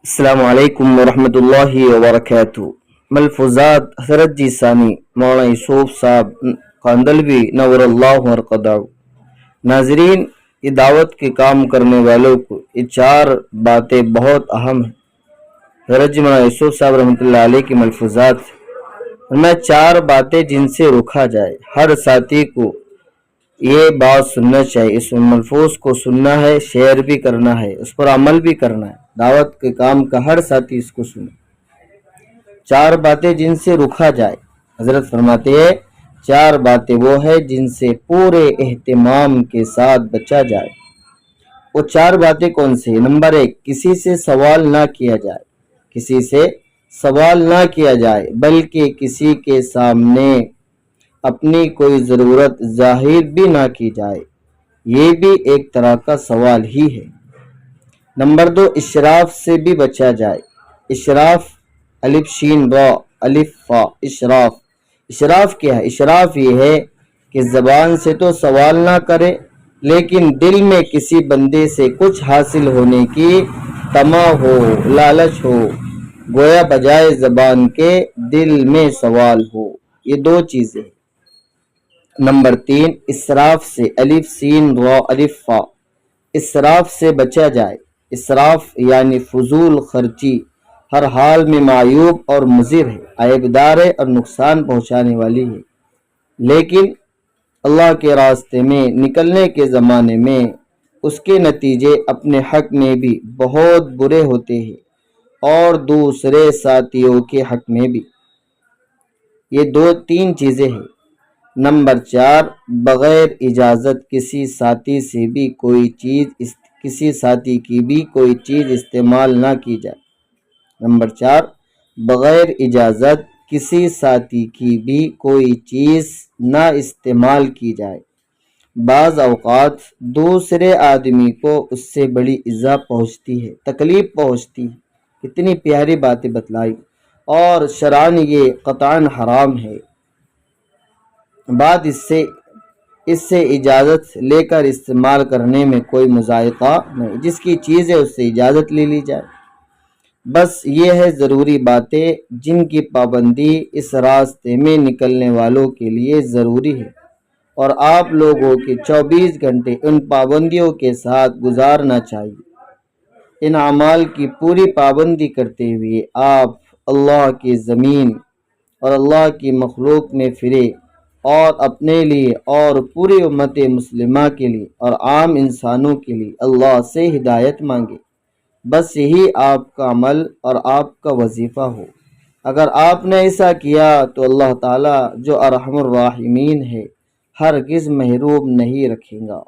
السلام علیکم ورحمۃ اللہ وبرکاتہ۔ ملفوظات حضرت جی ثانی مولانا یوسف صاحب قاندلوی نور اللہ مرقدہ۔ ناظرین، یہ دعوت کے کام کرنے والوں کو یہ چار باتیں بہت اہم ہیں۔ حضرت جی مولانا یوسف صاحب رحمۃ اللہ علیہ کی ملفوظات میں چار باتیں جن سے روکا جائے۔ ہر ساتھی کو یہ بات سننا چاہیے، اس ملفوظ کو سننا ہے، شیئر بھی کرنا ہے، اس پر عمل بھی کرنا ہے۔ دعوت کے کام کا ہر ساتھی اس کو سنے۔ چار باتیں جن سے روکا جائے، حضرت فرماتے ہیں چار باتیں وہ ہے جن سے پورے اہتمام کے ساتھ بچا جائے۔ وہ چار باتیں کون سی؟ نمبر 1، کسی سے سوال نہ کیا جائے، کسی سے سوال نہ کیا جائے بلکہ کسی کے سامنے اپنی کوئی ضرورت ظاہر بھی نہ کی جائے، یہ بھی ایک طرح کا سوال ہی ہے۔ نمبر 2، اشراف سے بھی بچا جائے۔ اشراف، الف شین را الف فا، اشراف۔ اشراف کیا ہے؟ اشراف یہ ہے کہ زبان سے تو سوال نہ کرے لیکن دل میں کسی بندے سے کچھ حاصل ہونے کی طمع ہو، لالچ ہو، گویا بجائے زبان کے دل میں سوال ہو۔ یہ دو چیزیں۔ نمبر 3، اسراف سے، الف سین را الف فا، اسراف سے بچا جائے۔ اسراف یعنی فضول خرچی ہر حال میں معیوب اور مضر ہے، عیبدار ہے اور نقصان پہنچانے والی ہے، لیکن اللہ کے راستے میں نکلنے کے زمانے میں اس کے نتیجے اپنے حق میں بھی بہت برے ہوتے ہیں اور دوسرے ساتھیوں کے حق میں بھی۔ یہ تین چیزیں ہیں۔ نمبر 4، بغیر اجازت کسی ساتھی سے بھی کسی ساتھی کی بھی کوئی چیز استعمال نہ کی جائے۔ نمبر 4، بغیر اجازت کسی ساتھی کی بھی کوئی چیز نہ استعمال کی جائے۔ بعض اوقات دوسرے آدمی کو اس سے بڑی ایذا پہنچتی ہے، تکلیف پہنچتی ہے۔ کتنی پیاری باتیں بتلائی، اور شرعاً یہ قطعاً حرام ہے۔ بعد اس سے اجازت لے کر استعمال کرنے میں کوئی مذائقہ نہیں، جس کی چیز ہے اس سے اجازت لے لی جائے۔ بس یہ ہے ضروری باتیں جن کی پابندی اس راستے میں نکلنے والوں کے لیے ضروری ہے، اور آپ لوگوں کے 24 گھنٹے ان پابندیوں کے ساتھ گزارنا چاہیے۔ ان اعمال کی پوری پابندی کرتے ہوئے آپ اللہ کی زمین اور اللہ کی مخلوق میں پھرے اور اپنے لیے اور پوری امت مسلمہ کے لیے اور عام انسانوں کے لیے اللہ سے ہدایت مانگے۔ بس یہی آپ کا عمل اور آپ کا وظیفہ ہو۔ اگر آپ نے ایسا کیا تو اللہ تعالیٰ جو ارحم الراحمین ہے ہرگز محروم نہیں رکھے گا۔